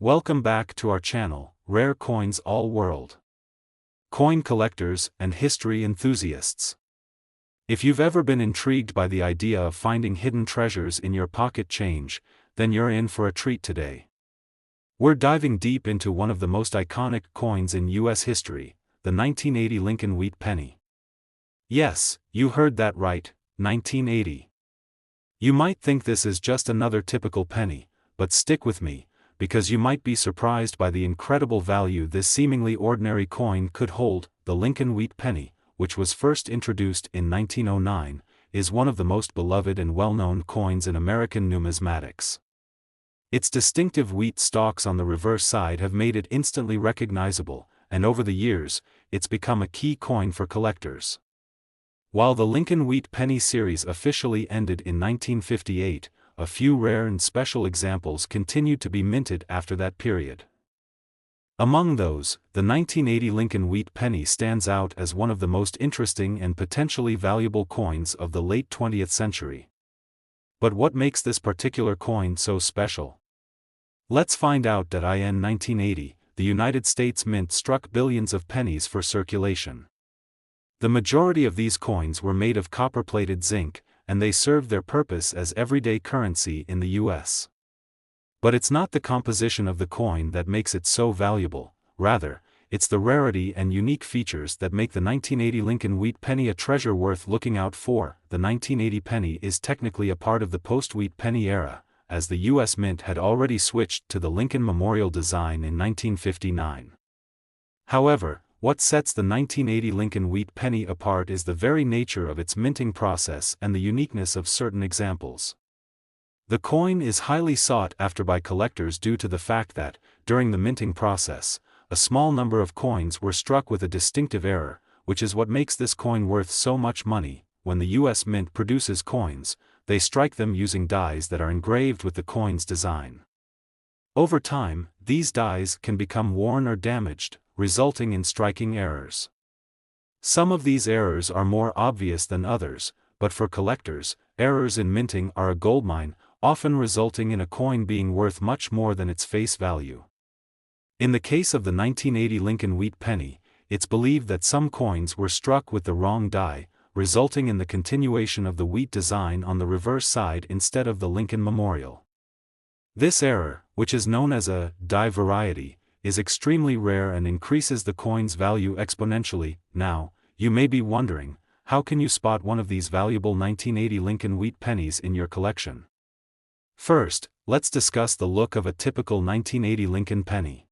Welcome back to our channel, Rare Coins All World. Coin collectors and history enthusiasts. If you've ever been intrigued by the idea of finding hidden treasures in your pocket change, then you're in for a treat today. We're diving deep into one of the most iconic coins in U.S. history, the 1980 Lincoln Wheat Penny. Yes, you heard that right, 1980. You might think this is just another typical penny, but stick with me, because you might be surprised by the incredible value this seemingly ordinary coin could hold. The Lincoln Wheat Penny, which was first introduced in 1909, is one of the most beloved and well-known coins in American numismatics. Its distinctive wheat stalks on the reverse side have made it instantly recognizable, and over the years, it's become a key coin for collectors. While the Lincoln Wheat Penny series officially ended in 1958, a few rare and special examples continued to be minted after that period. Among those, the 1980 Lincoln Wheat Penny stands out as one of the most interesting and potentially valuable coins of the late 20th century. But what makes this particular coin so special? Let's find out. In 1980, the United States Mint struck billions of pennies for circulation. The majority of these coins were made of copper-plated zinc, and they served their purpose as everyday currency in the U.S. But it's not the composition of the coin that makes it so valuable, rather, it's the rarity and unique features that make the 1980 Lincoln Wheat Penny a treasure worth looking out for. The 1980 penny is technically a part of the post-Wheat Penny era, as the U.S. Mint had already switched to the Lincoln Memorial design in 1959. However, what sets the 1980 Lincoln Wheat Penny apart is the very nature of its minting process and the uniqueness of certain examples. The coin is highly sought after by collectors due to the fact that, during the minting process, a small number of coins were struck with a distinctive error, which is what makes this coin worth so much money. When the U.S. Mint produces coins, they strike them using dies that are engraved with the coin's design. Over time, these dies can become worn or damaged, resulting in striking errors. Some of these errors are more obvious than others, but for collectors, errors in minting are a goldmine, often resulting in a coin being worth much more than its face value. In the case of the 1980 Lincoln Wheat Penny, it's believed that some coins were struck with the wrong die, resulting in the continuation of the wheat design on the reverse side instead of the Lincoln Memorial. This error, which is known as a die variety, is extremely rare and increases the coin's value exponentially. Now, you may be wondering, how can you spot one of these valuable 1980 Lincoln Wheat Pennies in your collection? First, let's discuss the look of a typical 1980 Lincoln Penny.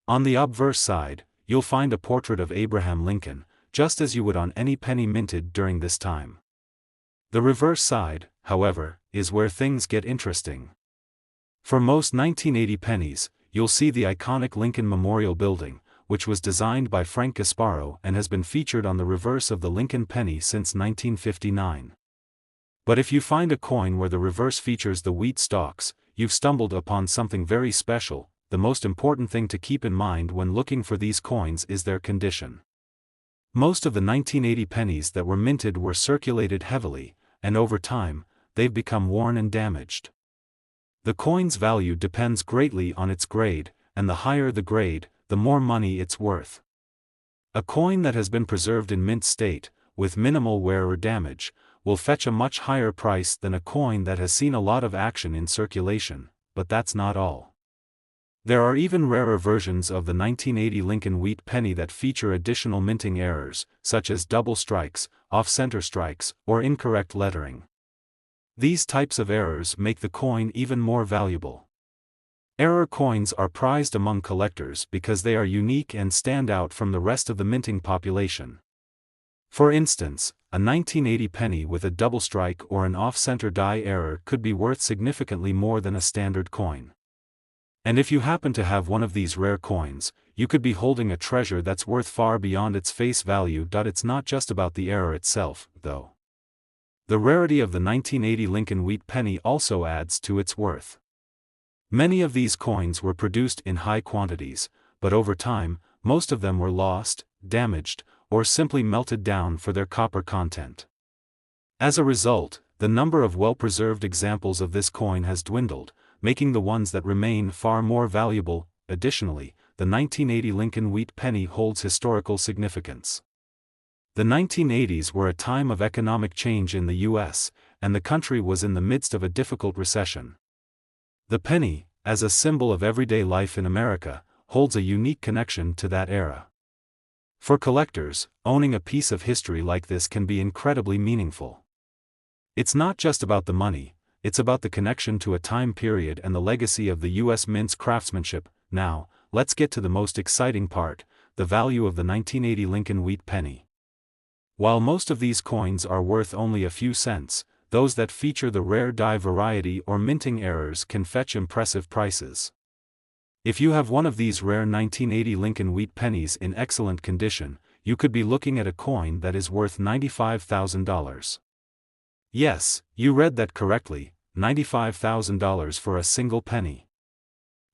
On the obverse side, you'll find a portrait of Abraham Lincoln, just as you would on any penny minted during this time. The reverse side, however, is where things get interesting. For most 1980 pennies, you'll see the iconic Lincoln Memorial Building, which was designed by Frank Gasparo and has been featured on the reverse of the Lincoln Penny since 1959. But if you find a coin where the reverse features the wheat stalks, you've stumbled upon something very special. The most important thing to keep in mind when looking for these coins is their condition. Most of the 1980 pennies that were minted were circulated heavily, and over time, they've become worn and damaged. The coin's value depends greatly on its grade, and the higher the grade, the more money it's worth. A coin that has been preserved in mint state, with minimal wear or damage, will fetch a much higher price than a coin that has seen a lot of action in circulation, but that's not all. There are even rarer versions of the 1980 Lincoln Wheat Penny that feature additional minting errors, such as double strikes, off-center strikes, or incorrect lettering. These types of errors make the coin even more valuable. Error coins are prized among collectors because they are unique and stand out from the rest of the minting population. For instance, a 1980 penny with a double strike or an off-center die error could be worth significantly more than a standard coin. And if you happen to have one of these rare coins, you could be holding a treasure that's worth far beyond its face value. It's not just about the error itself, though. The rarity of the 1980 Lincoln Wheat Penny also adds to its worth. Many of these coins were produced in high quantities, but over time, most of them were lost, damaged, or simply melted down for their copper content. As a result, the number of well-preserved examples of this coin has dwindled, making the ones that remain far more valuable. Additionally, the 1980 Lincoln wheat penny holds historical significance. The 1980s were a time of economic change in the U.S., and the country was in the midst of a difficult recession. The penny, as a symbol of everyday life in America, holds a unique connection to that era. For collectors, owning a piece of history like this can be incredibly meaningful. It's not just about the money, it's about the connection to a time period and the legacy of the U.S. Mint's craftsmanship. Now, let's get to the most exciting part, the value of the 1980 Lincoln wheat penny. While most of these coins are worth only a few cents, those that feature the rare die variety or minting errors can fetch impressive prices. If you have one of these rare 1980 Lincoln wheat pennies in excellent condition, you could be looking at a coin that is worth $95,000. Yes, you read that correctly, $95,000 for a single penny.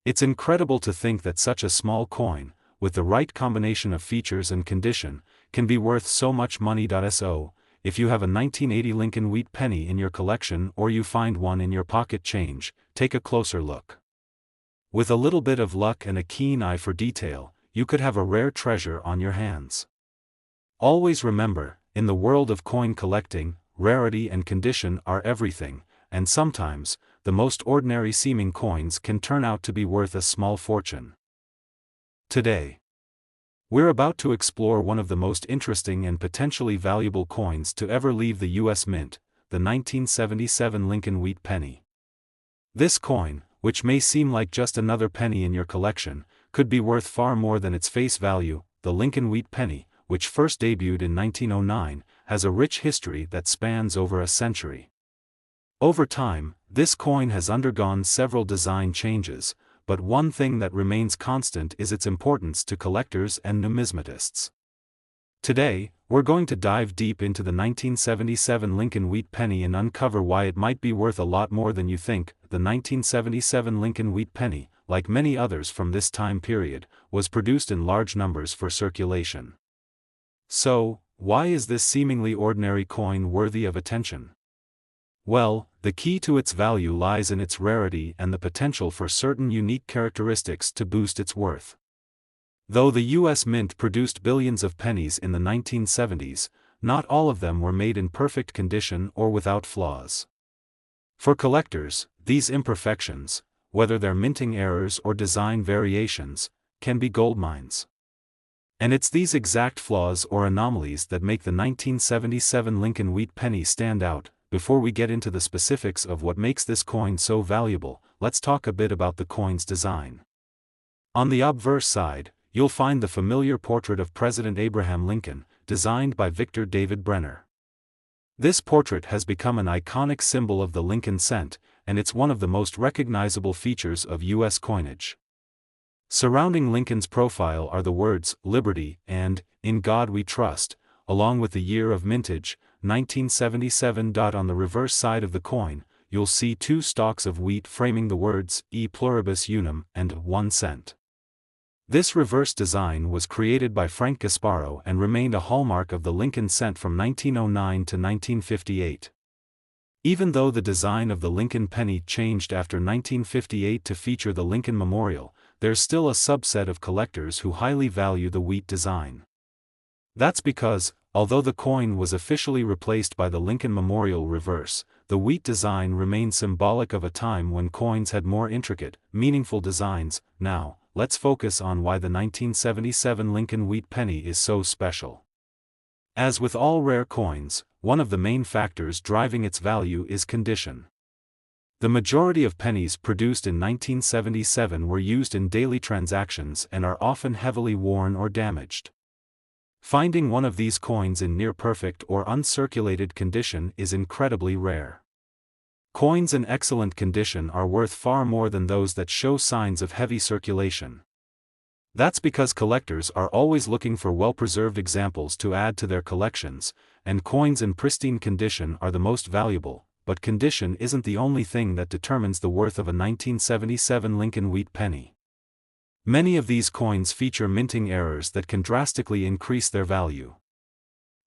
It's incredible to think that such a small coin, with the right combination of features and condition, can be worth so much money. So, if you have a 1980 Lincoln wheat penny in your collection or you find one in your pocket change, take a closer look. With a little bit of luck and a keen eye for detail, you could have a rare treasure on your hands. Always remember, in the world of coin collecting, rarity and condition are everything, and sometimes, the most ordinary seeming coins can turn out to be worth a small fortune. Today, we're about to explore one of the most interesting and potentially valuable coins to ever leave the U.S. Mint, the 1977 Lincoln wheat penny. This coin, which may seem like just another penny in your collection, could be worth far more than its face value. The Lincoln wheat penny, which first debuted in 1909, has a rich history that spans over a century. Over time, this coin has undergone several design changes, but one thing that remains constant is its importance to collectors and numismatists. Today, we're going to dive deep into the 1977 Lincoln wheat penny and uncover why it might be worth a lot more than you think. The 1977 Lincoln wheat penny, like many others from this time period, was produced in large numbers for circulation. So, why is this seemingly ordinary coin worthy of attention? Well, the key to its value lies in its rarity and the potential for certain unique characteristics to boost its worth. Though the U.S. Mint produced billions of pennies in the 1970s, not all of them were made in perfect condition or without flaws. For collectors, these imperfections, whether they're minting errors or design variations, can be goldmines. And it's these exact flaws or anomalies that make the 1977 Lincoln wheat penny stand out. Before we get into the specifics of what makes this coin so valuable, let's talk a bit about the coin's design. On the obverse side, you'll find the familiar portrait of President Abraham Lincoln, designed by Victor David Brenner. This portrait has become an iconic symbol of the Lincoln cent, and it's one of the most recognizable features of U.S. coinage. Surrounding Lincoln's profile are the words, "Liberty," and, "In God We Trust," along with the year of mintage, 1977. On the reverse side of the coin, you'll see two stalks of wheat framing the words, "E pluribus unum," and 1 cent. This reverse design was created by Frank Gasparo and remained a hallmark of the Lincoln cent from 1909 to 1958. Even though the design of the Lincoln penny changed after 1958 to feature the Lincoln Memorial, there's still a subset of collectors who highly value the wheat design. That's because, although the coin was officially replaced by the Lincoln Memorial reverse, the wheat design remained symbolic of a time when coins had more intricate, meaningful designs. Now, let's focus on why the 1977 Lincoln wheat penny is so special. As with all rare coins, one of the main factors driving its value is condition. The majority of pennies produced in 1977 were used in daily transactions and are often heavily worn or damaged. Finding one of these coins in near-perfect or uncirculated condition is incredibly rare. Coins in excellent condition are worth far more than those that show signs of heavy circulation. That's because collectors are always looking for well-preserved examples to add to their collections, and coins in pristine condition are the most valuable, but condition isn't the only thing that determines the worth of a 1977 Lincoln wheat penny. Many of these coins feature minting errors that can drastically increase their value.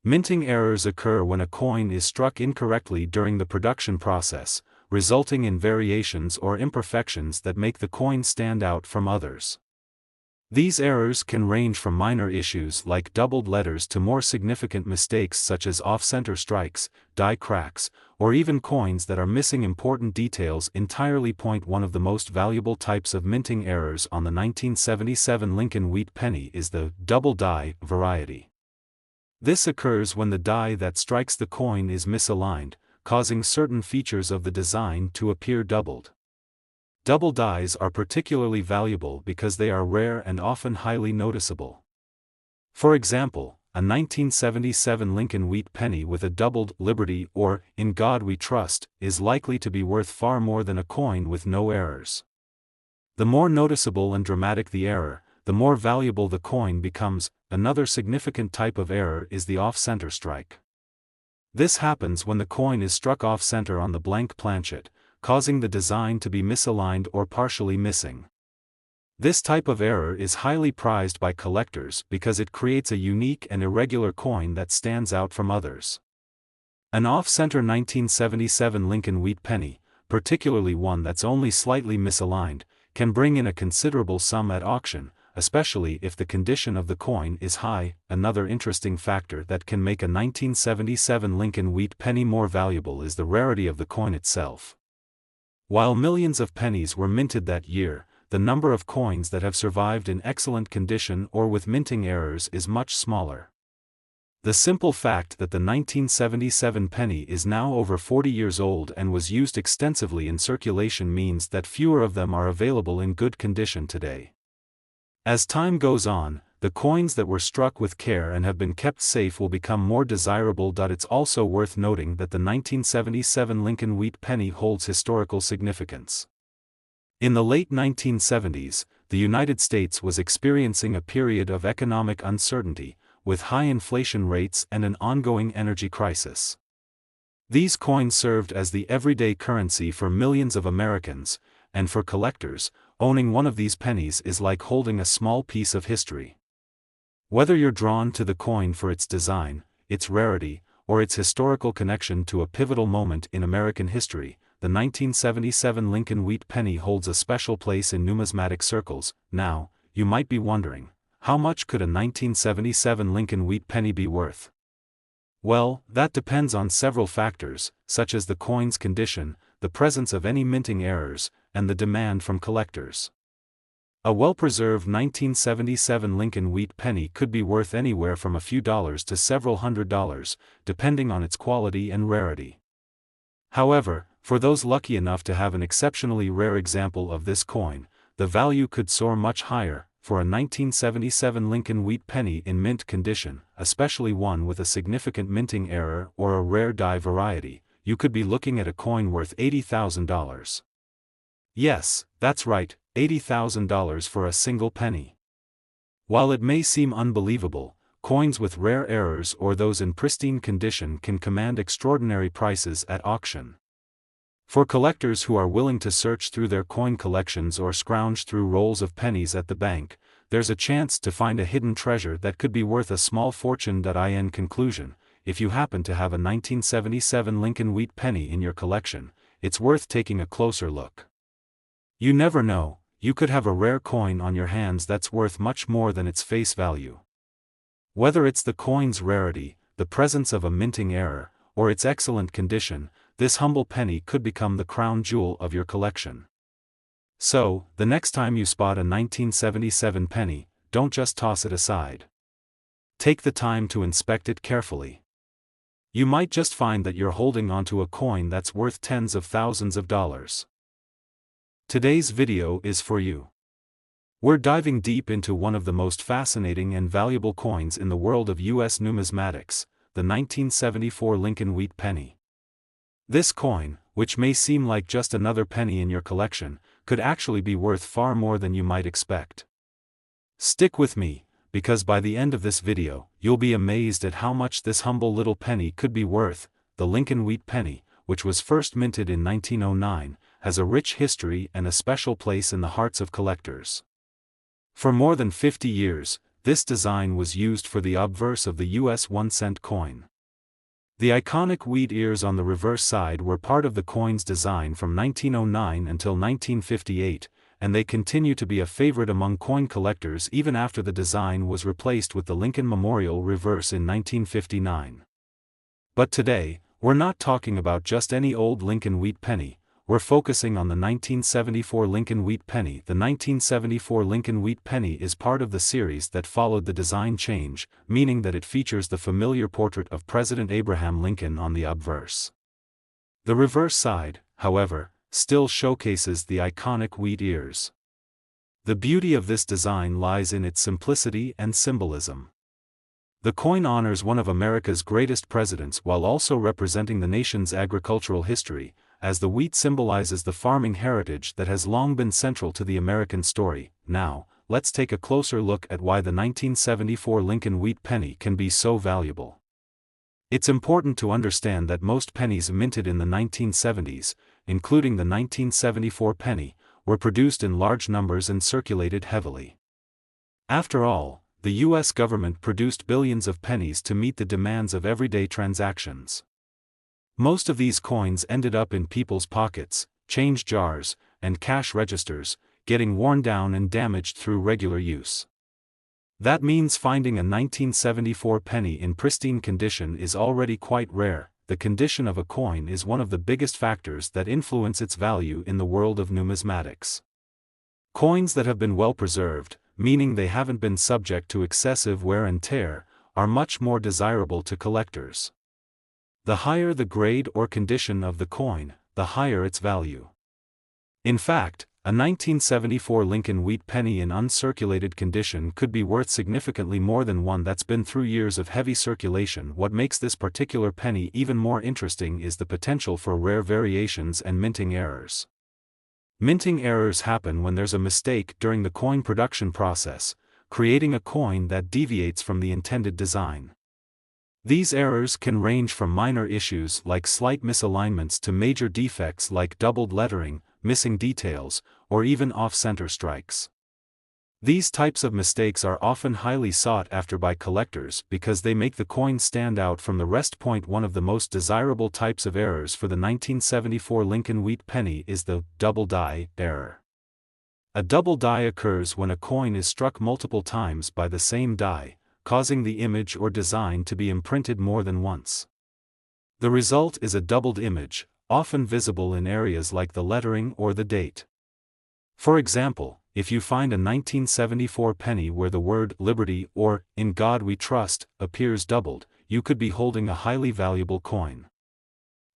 Minting errors occur when a coin is struck incorrectly during the production process, resulting in variations or imperfections that make the coin stand out from others. These errors can range from minor issues like doubled letters to more significant mistakes such as off-center strikes, die cracks, or even coins that are missing important details entirely. One of the most valuable types of minting errors on the 1977 Lincoln wheat penny is the double die variety. This occurs when the die that strikes the coin is misaligned, causing certain features of the design to appear doubled. Double dies are particularly valuable because they are rare and often highly noticeable. For example, a 1977 Lincoln wheat penny with a doubled Liberty or In God We Trust is likely to be worth far more than a coin with no errors. The more noticeable and dramatic the error, the more valuable the coin becomes. Another significant type of error is the off-center strike. This happens when the coin is struck off-center on the blank planchet, causing the design to be misaligned or partially missing. This type of error is highly prized by collectors because it creates a unique and irregular coin that stands out from others. An off-center 1977 Lincoln wheat penny, particularly one that's only slightly misaligned, can bring in a considerable sum at auction, especially if the condition of the coin is high. Another interesting factor that can make a 1977 Lincoln wheat penny more valuable is the rarity of the coin itself. While millions of pennies were minted that year, the number of coins that have survived in excellent condition or with minting errors is much smaller. The simple fact that the 1977 penny is now over 40 years old and was used extensively in circulation means that fewer of them are available in good condition today. As time goes on, the coins that were struck with care and have been kept safe will become more desirable. It's also worth noting that the 1977 Lincoln wheat penny holds historical significance. In the late 1970s, the United States was experiencing a period of economic uncertainty, with high inflation rates and an ongoing energy crisis. These coins served as the everyday currency for millions of Americans, and for collectors, owning one of these pennies is like holding a small piece of history. Whether you're drawn to the coin for its design, its rarity, or its historical connection to a pivotal moment in American history, the 1977 Lincoln wheat penny holds a special place in numismatic circles. Now, you might be wondering, how much could a 1977 Lincoln wheat penny be worth? Well, that depends on several factors, such as the coin's condition, the presence of any minting errors, and the demand from collectors. A well-preserved 1977 Lincoln wheat penny could be worth anywhere from a few dollars to several $100s, depending on its quality and rarity. However, for those lucky enough to have an exceptionally rare example of this coin, the value could soar much higher. For a 1977 Lincoln wheat penny in mint condition, especially one with a significant minting error or a rare die variety, you could be looking at a coin worth $80,000. Yes, that's right, $80,000 for a single penny. While it may seem unbelievable, coins with rare errors or those in pristine condition can command extraordinary prices at auction. For collectors who are willing to search through their coin collections or scrounge through rolls of pennies at the bank, there's a chance to find a hidden treasure that could be worth a small fortune. In conclusion, if you happen to have a 1977 Lincoln wheat penny in your collection, it's worth taking a closer look. You never know, you could have a rare coin on your hands that's worth much more than its face value. Whether it's the coin's rarity, the presence of a minting error, or its excellent condition, this humble penny could become the crown jewel of your collection. So, the next time you spot a 1977 penny, don't just toss it aside. Take the time to inspect it carefully. You might just find that you're holding onto a coin that's worth tens of thousands of dollars. Today's video is for you. We're diving deep into one of the most fascinating and valuable coins in the world of U.S. numismatics, the 1974 Lincoln wheat penny. This coin, which may seem like just another penny in your collection, could actually be worth far more than you might expect. Stick with me, because by the end of this video, you'll be amazed at how much this humble little penny could be worth. The Lincoln wheat penny, which was first minted in 1909, has a rich history and a special place in the hearts of collectors. For more than 50 years, this design was used for the obverse of the U.S. 1-cent coin. The iconic wheat ears on the reverse side were part of the coin's design from 1909 until 1958, and they continue to be a favorite among coin collectors even after the design was replaced with the Lincoln Memorial reverse in 1959. But today, we're not talking about just any old Lincoln wheat penny. We're focusing on the 1974 Lincoln Wheat Penny. The 1974 Lincoln Wheat Penny is part of the series that followed the design change, meaning that it features the familiar portrait of President Abraham Lincoln on the obverse. The reverse side, however, still showcases the iconic wheat ears. The beauty of this design lies in its simplicity and symbolism. The coin honors one of America's greatest presidents while also representing the nation's agricultural history, as the wheat symbolizes the farming heritage that has long been central to the American story. Now, let's take a closer look at why the 1974 Lincoln Wheat Penny can be so valuable. It's important to understand that most pennies minted in the 1970s, including the 1974 penny, were produced in large numbers and circulated heavily. After all, the U.S. government produced billions of pennies to meet the demands of everyday transactions. Most of these coins ended up in people's pockets, change jars, and cash registers, getting worn down and damaged through regular use. That means finding a 1974 penny in pristine condition is already quite rare. The condition of a coin is one of the biggest factors that influence its value in the world of numismatics. Coins that have been well preserved, meaning they haven't been subject to excessive wear and tear, are much more desirable to collectors. The higher the grade or condition of the coin, the higher its value. In fact, a 1974 Lincoln Wheat Penny in uncirculated condition could be worth significantly more than one that's been through years of heavy circulation. What makes this particular penny even more interesting is the potential for rare variations and minting errors. Minting errors happen when there's a mistake during the coin production process, creating a coin that deviates from the intended design. These errors can range from minor issues like slight misalignments to major defects like doubled lettering, missing details, or even off-center strikes. These types of mistakes are often highly sought after by collectors because they make the coin stand out from the rest. One of the most desirable types of errors for the 1974 Lincoln Wheat Penny is the double die error. A double die occurs when a coin is struck multiple times by the same die, causing the image or design to be imprinted more than once. The result is a doubled image, often visible in areas like the lettering or the date. For example, if you find a 1974 penny where the word "Liberty" or "In God We Trust" appears doubled, you could be holding a highly valuable coin.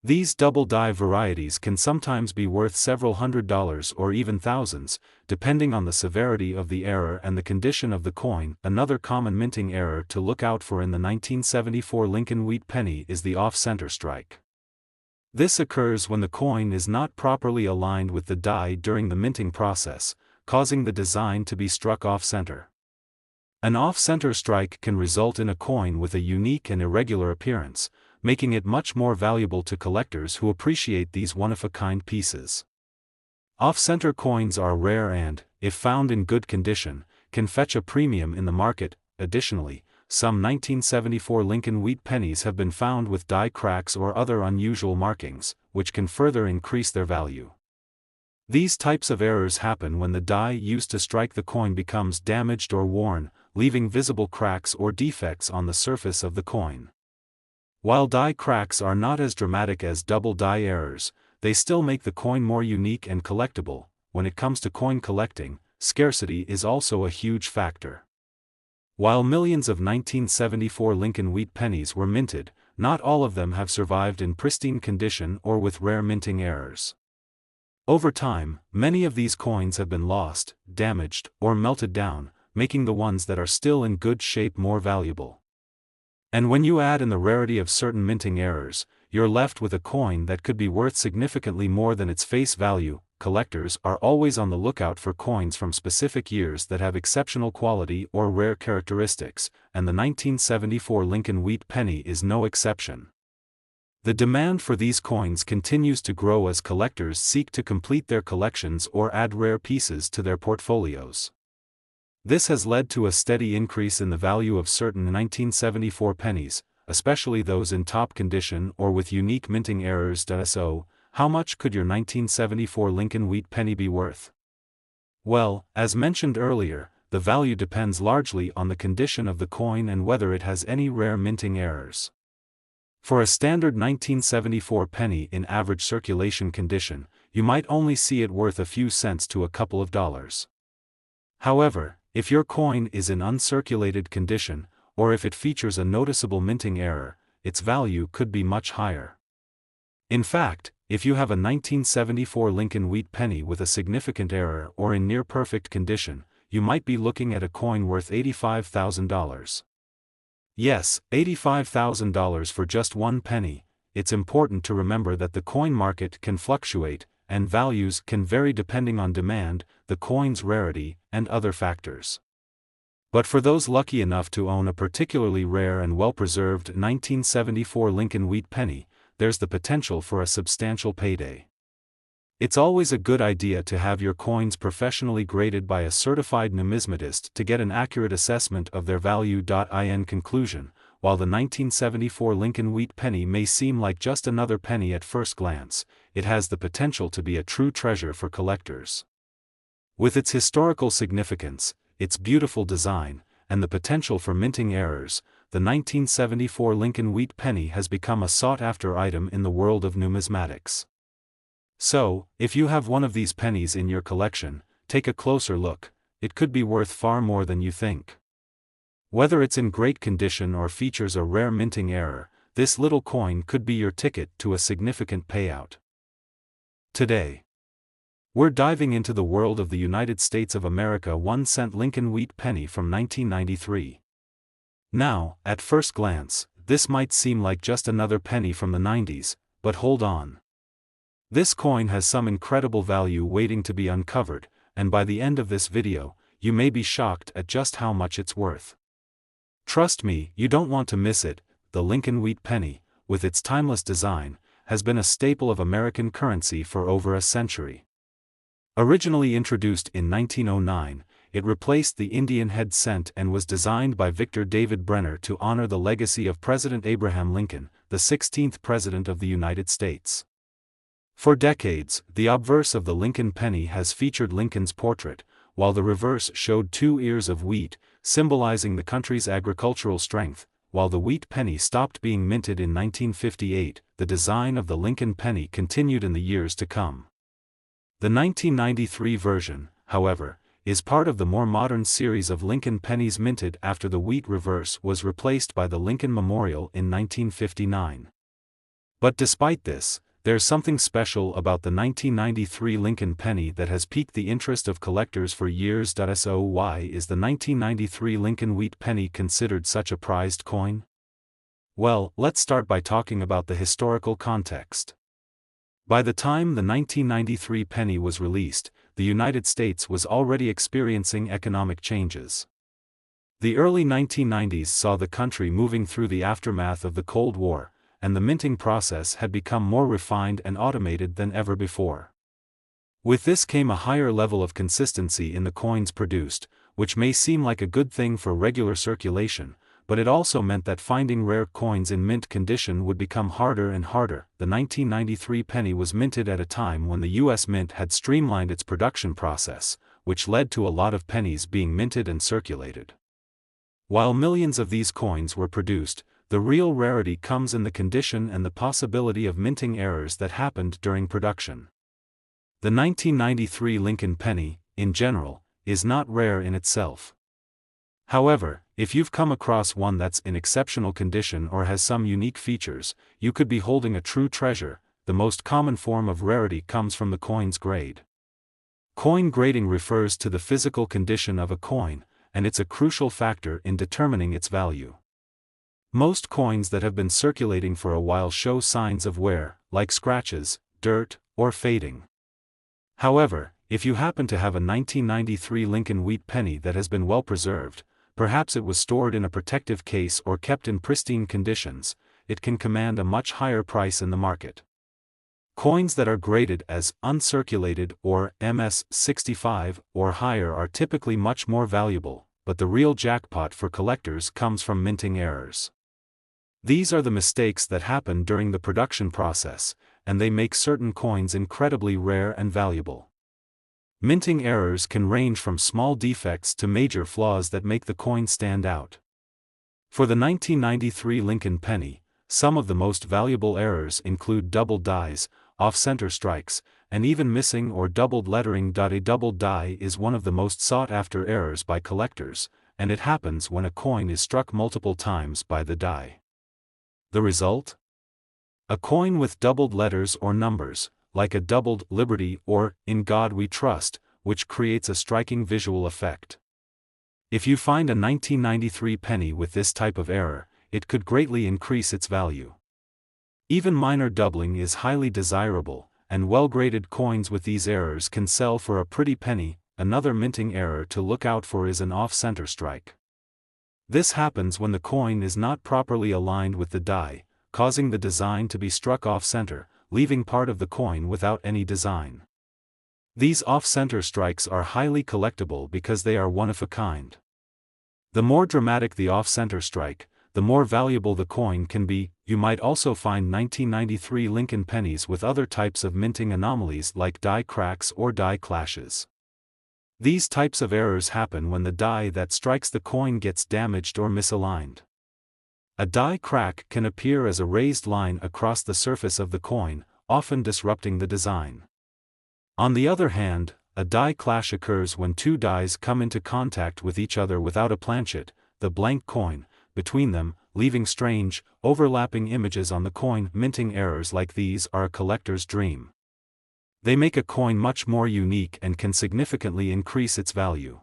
These double die varieties can sometimes be worth several $100s or even thousands, depending on the severity of the error and the condition of the coin. Another common minting error to look out for in the 1974 Lincoln Wheat Penny is the off-center strike. This occurs when the coin is not properly aligned with the die during the minting process, causing the design to be struck off-center. An off-center strike can result in a coin with a unique and irregular appearance, making it much more valuable to collectors who appreciate these one-of-a-kind pieces. Off-center coins are rare and, if found in good condition, can fetch a premium in the market. Additionally, some 1974 Lincoln Wheat Pennies have been found with die cracks or other unusual markings, which can further increase their value. These types of errors happen when the die used to strike the coin becomes damaged or worn, leaving visible cracks or defects on the surface of the coin. While die cracks are not as dramatic as double die errors, they still make the coin more unique and collectible. When it comes to coin collecting, scarcity is also a huge factor. While millions of 1974 Lincoln Wheat Pennies were minted, not all of them have survived in pristine condition or with rare minting errors. Over time, many of these coins have been lost, damaged, or melted down, making the ones that are still in good shape more valuable. And when you add in the rarity of certain minting errors, you're left with a coin that could be worth significantly more than its face value. Collectors are always on the lookout for coins from specific years that have exceptional quality or rare characteristics, and the 1974 Lincoln Wheat Penny is no exception. The demand for these coins continues to grow as collectors seek to complete their collections or add rare pieces to their portfolios. This has led to a steady increase in the value of certain 1974 pennies. especially those in top condition or with unique minting errors. So, how much could your 1974 Lincoln Wheat Penny be worth? Well, as mentioned earlier, the value depends largely on the condition of the coin and whether it has any rare minting errors. For a standard 1974 penny in average circulation condition, you might only see it worth a few cents to a couple of dollars. However, if your coin is in uncirculated condition, or if it features a noticeable minting error, its value could be much higher. In fact, if you have a 1974 Lincoln Wheat Penny with a significant error or in near-perfect condition, you might be looking at a coin worth $85,000. Yes, $85,000 for just one penny. It's important to remember that the coin market can fluctuate, and values can vary depending on demand, the coin's rarity, and other factors. But for those lucky enough to own a particularly rare and well-preserved 1974 Lincoln Wheat Penny, there's the potential for a substantial payday. It's always a good idea to have your coins professionally graded by a certified numismatist to get an accurate assessment of their value. In conclusion, while the 1974 Lincoln Wheat Penny may seem like just another penny at first glance, it has the potential to be a true treasure for collectors. With its historical significance, its beautiful design, and the potential for minting errors, the 1974 Lincoln Wheat Penny has become a sought-after item in the world of numismatics. So, if you have one of these pennies in your collection, take a closer look. It could be worth far more than you think. Whether it's in great condition or features a rare minting error, this little coin could be your ticket to a significant payout. Today, we're diving into the world of the United States of America 1-cent Lincoln Wheat Penny from 1993. Now, at first glance, this might seem like just another penny from the 90s, but hold on. This coin has some incredible value waiting to be uncovered, and by the end of this video, you may be shocked at just how much it's worth. Trust me, you don't want to miss it. The Lincoln Wheat Penny, with its timeless design, has been a staple of American currency for over a century. Originally introduced in 1909, it replaced the Indian head cent and was designed by Victor David Brenner to honor the legacy of President Abraham Lincoln, the 16th President of the United States. For decades, the obverse of the Lincoln penny has featured Lincoln's portrait, while the reverse showed 2 ears of wheat, symbolizing the country's agricultural strength. While the wheat penny stopped being minted in 1958, the design of the Lincoln penny continued in the years to come. The 1993 version, however, is part of the more modern series of Lincoln pennies minted after the wheat reverse was replaced by the Lincoln Memorial in 1959. But despite this, there's something special about the 1993 Lincoln penny that has piqued the interest of collectors for years. So why is the 1993 Lincoln Wheat Penny considered such a prized coin? Well, let's start by talking about the historical context. By the time the 1993 penny was released, the United States was already experiencing economic changes. The early 1990s saw the country moving through the aftermath of the Cold War, and the minting process had become more refined and automated than ever before. With this came a higher level of consistency in the coins produced, which may seem like a good thing for regular circulation, but it also meant that finding rare coins in mint condition would become harder and harder. The 1993 penny was minted at a time when the U.S. Mint had streamlined its production process, which led to a lot of pennies being minted and circulated. While millions of these coins were produced, the real rarity comes in the condition and the possibility of minting errors that happened during production. The 1993 Lincoln penny, in general, is not rare in itself. However, if you've come across one that's in exceptional condition or has some unique features, you could be holding a true treasure. The most common form of rarity comes from the coin's grade. Coin grading refers to the physical condition of a coin, and it's a crucial factor in determining its value. Most coins that have been circulating for a while show signs of wear, like scratches, dirt, or fading. However, if you happen to have a 1993 Lincoln Wheat Penny that has been well preserved, perhaps it was stored in a protective case or kept in pristine conditions, it can command a much higher price in the market. Coins that are graded as uncirculated or MS-65 or higher are typically much more valuable, but the real jackpot for collectors comes from minting errors. These are the mistakes that happen during the production process, and they make certain coins incredibly rare and valuable. Minting errors can range from small defects to major flaws that make the coin stand out. For the 1993 Lincoln Penny, some of the most valuable errors include doubled dies, off-center strikes, and even missing or doubled lettering. A doubled die is one of the most sought-after errors by collectors, and it happens when a coin is struck multiple times by the die. The result? A coin with doubled letters or numbers, like a doubled Liberty or In God We Trust, which creates a striking visual effect. If you find a 1993 penny with this type of error, it could greatly increase its value. Even minor doubling is highly desirable, and well-graded coins with these errors can sell for a pretty penny. Another minting error to look out for is an off-center strike. This happens when the coin is not properly aligned with the die, causing the design to be struck off-center, leaving part of the coin without any design. These off-center strikes are highly collectible because they are one of a kind. The more dramatic the off-center strike, the more valuable the coin can be. You might also find 1993 Lincoln pennies with other types of minting anomalies like die cracks or die clashes. These types of errors happen when the die that strikes the coin gets damaged or misaligned. A die crack can appear as a raised line across the surface of the coin, often disrupting the design. On the other hand, a die clash occurs when two dies come into contact with each other without a planchet, the blank coin, between them, leaving strange, overlapping images on the coin. Minting errors like these are a collector's dream. They make a coin much more unique and can significantly increase its value.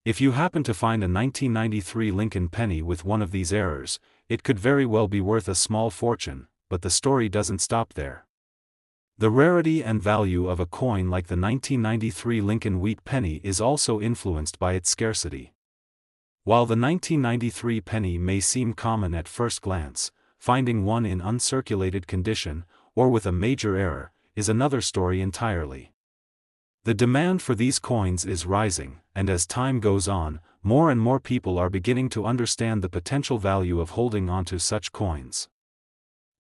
If you happen to find a 1993 Lincoln penny with one of these errors, it could very well be worth a small fortune, but the story doesn't stop there. The rarity and value of a coin like the 1993 Lincoln wheat penny is also influenced by its scarcity. While the 1993 penny may seem common at first glance, finding one in uncirculated condition, or with a major error, is another story entirely. The demand for these coins is rising, and as time goes on, more and more people are beginning to understand the potential value of holding onto such coins.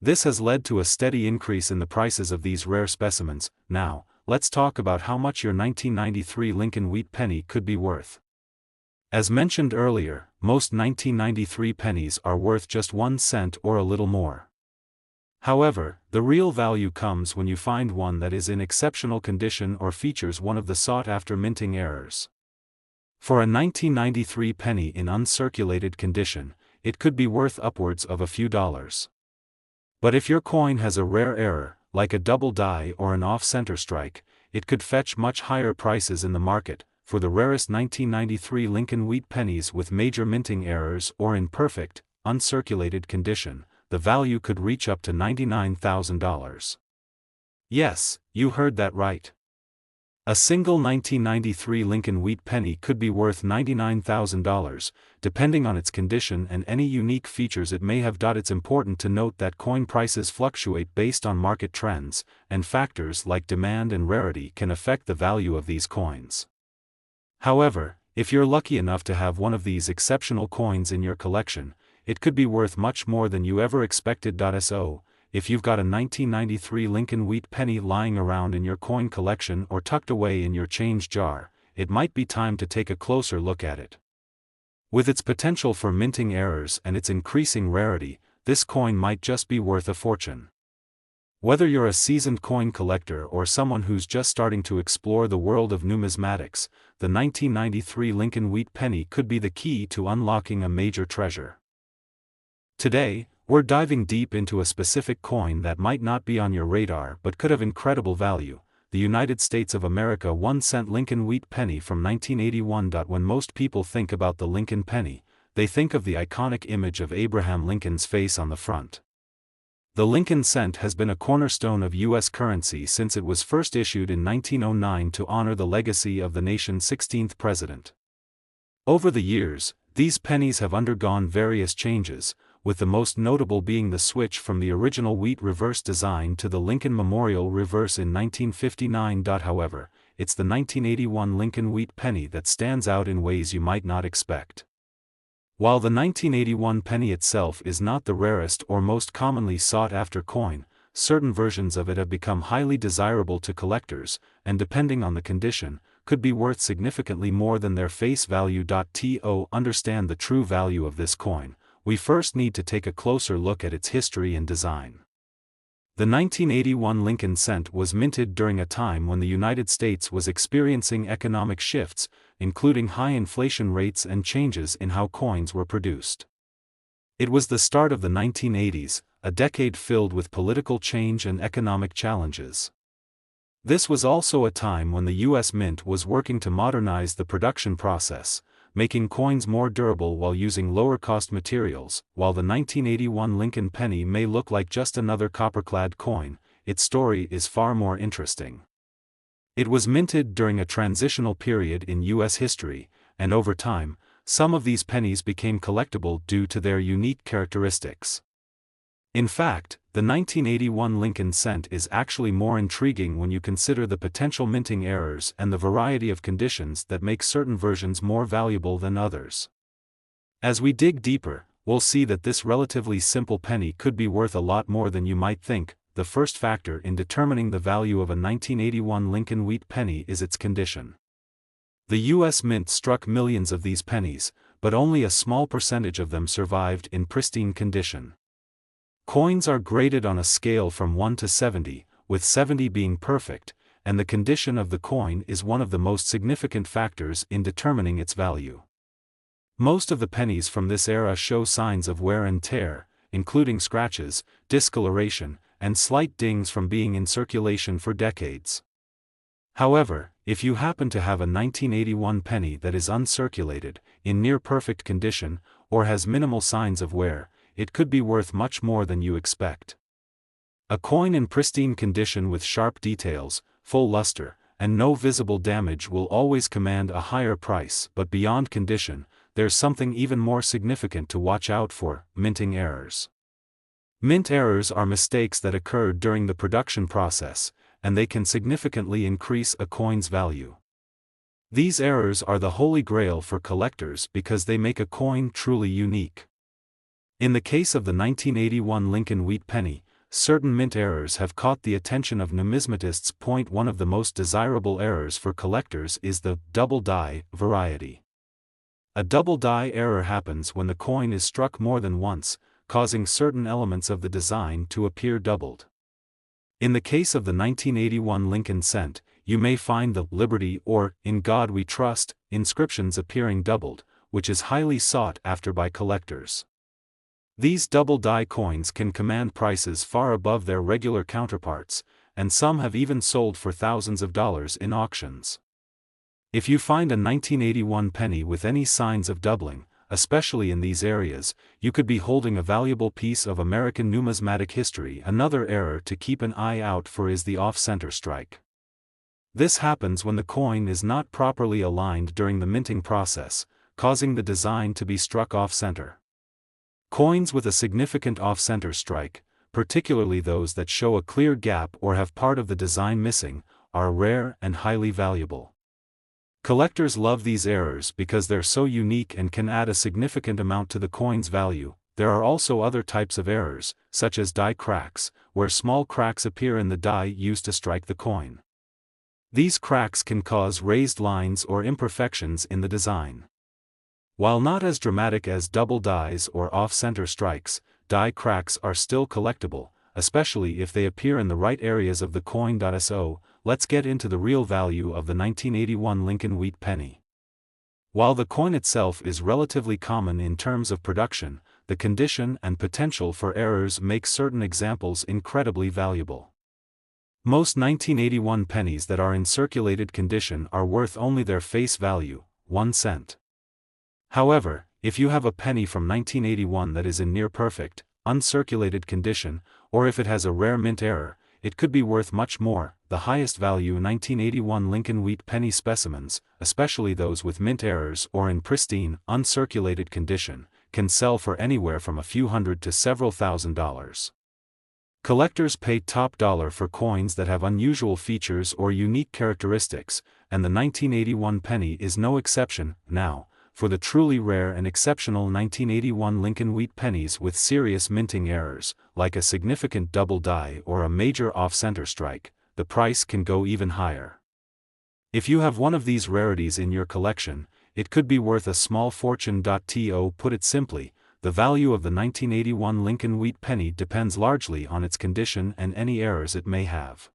This has led to a steady increase in the prices of these rare specimens. Now, let's talk about how much your 1993 Lincoln wheat penny could be worth. As mentioned earlier, most 1993 pennies are worth just 1 cent or a little more. However, the real value comes when you find one that is in exceptional condition or features one of the sought-after minting errors. For a 1993 penny in uncirculated condition, it could be worth upwards of a few dollars. But if your coin has a rare error, like a double die or an off-center strike, it could fetch much higher prices in the market. For the rarest 1993 Lincoln wheat pennies with major minting errors or in perfect, uncirculated condition, the value could reach up to $99,000. Yes, you heard that right. A single 1993 Lincoln wheat penny could be worth $99,000, depending on its condition and any unique features it may have. It's important to note that coin prices fluctuate based on market trends, and factors like demand and rarity can affect the value of these coins. However, if you're lucky enough to have one of these exceptional coins in your collection, it could be worth much more than you ever expected. So, if you've got a 1993 Lincoln wheat penny lying around in your coin collection or tucked away in your change jar, it might be time to take a closer look at it. With its potential for minting errors and its increasing rarity, this coin might just be worth a fortune. Whether you're a seasoned coin collector or someone who's just starting to explore the world of numismatics, the 1993 Lincoln wheat penny could be the key to unlocking a major treasure. Today, we're diving deep into a specific coin that might not be on your radar but could have incredible value, the United States of America 1-cent Lincoln wheat penny from 1981. When most people think about the Lincoln penny, they think of the iconic image of Abraham Lincoln's face on the front. The Lincoln cent has been a cornerstone of U.S. currency since it was first issued in 1909 to honor the legacy of the nation's 16th president. Over the years, these pennies have undergone various changes, with the most notable being the switch from the original wheat reverse design to the Lincoln Memorial reverse in 1959. However, it's the 1981 Lincoln wheat penny that stands out in ways you might not expect. While the 1981 penny itself is not the rarest or most commonly sought-after coin, certain versions of it have become highly desirable to collectors, and depending on the condition, could be worth significantly more than their face value. To understand the true value of this coin, we first need to take a closer look at its history and design. The 1981 Lincoln cent was minted during a time when the United States was experiencing economic shifts, including high inflation rates and changes in how coins were produced. It was the start of the 1980s, a decade filled with political change and economic challenges. This was also a time when the U.S. Mint was working to modernize the production process, making coins more durable while using lower-cost materials. While the 1981 Lincoln Penny may look like just another copper-clad coin, its story is far more interesting. It was minted during a transitional period in U.S. history, and over time, some of these pennies became collectible due to their unique characteristics. In fact, the 1981 Lincoln cent is actually more intriguing when you consider the potential minting errors and the variety of conditions that make certain versions more valuable than others. As we dig deeper, we'll see that this relatively simple penny could be worth a lot more than you might think. The first factor in determining the value of a 1981 Lincoln wheat penny is its condition. The U.S. Mint struck millions of these pennies, but only a small percentage of them survived in pristine condition. Coins are graded on a scale from 1 to 70, with 70 being perfect, and the condition of the coin is one of the most significant factors in determining its value. Most of the pennies from this era show signs of wear and tear, including scratches, discoloration, and slight dings from being in circulation for decades. However, if you happen to have a 1981 penny that is uncirculated, in near-perfect condition, or has minimal signs of wear, it could be worth much more than you expect. A coin in pristine condition with sharp details, full luster, and no visible damage will always command a higher price. But beyond condition, there's something even more significant to watch out for: minting errors. Mint errors are mistakes that occur during the production process, and they can significantly increase a coin's value. These errors are the holy grail for collectors because they make a coin truly unique. In the case of the 1981 Lincoln wheat penny, certain mint errors have caught the attention of numismatists. One of the most desirable errors for collectors is the double die variety. A double die error happens when the coin is struck more than once, causing certain elements of the design to appear doubled. In the case of the 1981 Lincoln cent, you may find the Liberty or In God We Trust inscriptions appearing doubled, which is highly sought after by collectors. These double-die coins can command prices far above their regular counterparts, and some have even sold for thousands of dollars in auctions. If you find a 1981 penny with any signs of doubling, especially in these areas, you could be holding a valuable piece of American numismatic history. Another error to keep an eye out for is the off-center strike. This happens when the coin is not properly aligned during the minting process, causing the design to be struck off-center. Coins with a significant off-center strike, particularly those that show a clear gap or have part of the design missing, are rare and highly valuable. Collectors love these errors because they're so unique and can add a significant amount to the coin's value. There are also other types of errors, such as die cracks, where small cracks appear in the die used to strike the coin. These cracks can cause raised lines or imperfections in the design. While not as dramatic as double dies or off-center strikes, die cracks are still collectible, especially if they appear in the right areas of the coin. So, let's get into the real value of the 1981 Lincoln wheat penny. While the coin itself is relatively common in terms of production, the condition and potential for errors make certain examples incredibly valuable. Most 1981 pennies that are in circulated condition are worth only their face value, 1 cent. However, if you have a penny from 1981 that is in near-perfect, uncirculated condition, or if it has a rare mint error, it could be worth much more. The highest value 1981 Lincoln wheat penny specimens, especially those with mint errors or in pristine, uncirculated condition, can sell for anywhere from a few hundred to several $1,000s. Collectors pay top dollar for coins that have unusual features or unique characteristics, and the 1981 penny is no exception. Now, for the truly rare and exceptional 1981 Lincoln Wheat pennies with serious minting errors, like a significant double die or a major off-center strike, the price can go even higher. If you have one of these rarities in your collection, it could be worth a small fortune. To put it simply, the value of the 1981 Lincoln Wheat penny depends largely on its condition and any errors it may have.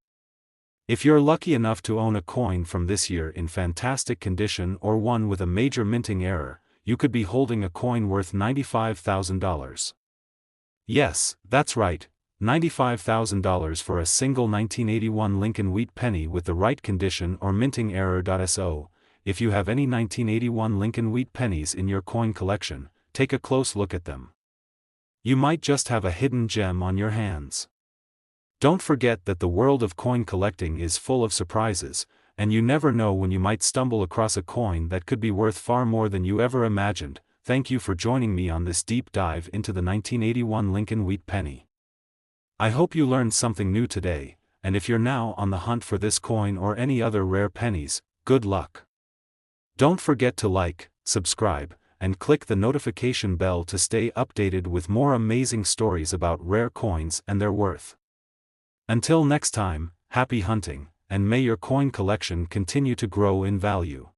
If you're lucky enough to own a coin from this year in fantastic condition or one with a major minting error, you could be holding a coin worth $95,000. Yes, that's right, $95,000 for a single 1981 Lincoln Wheat penny with the right condition or minting error. So, if you have any 1981 Lincoln Wheat pennies in your coin collection, take a close look at them. You might just have a hidden gem on your hands. Don't forget that the world of coin collecting is full of surprises, and you never know when you might stumble across a coin that could be worth far more than you ever imagined. Thank you for joining me on this deep dive into the 1981 Lincoln Wheat penny. I hope you learned something new today, and if you're now on the hunt for this coin or any other rare pennies, good luck. Don't forget to like, subscribe, and click the notification bell to stay updated with more amazing stories about rare coins and their worth. Until next time, happy hunting, and may your coin collection continue to grow in value.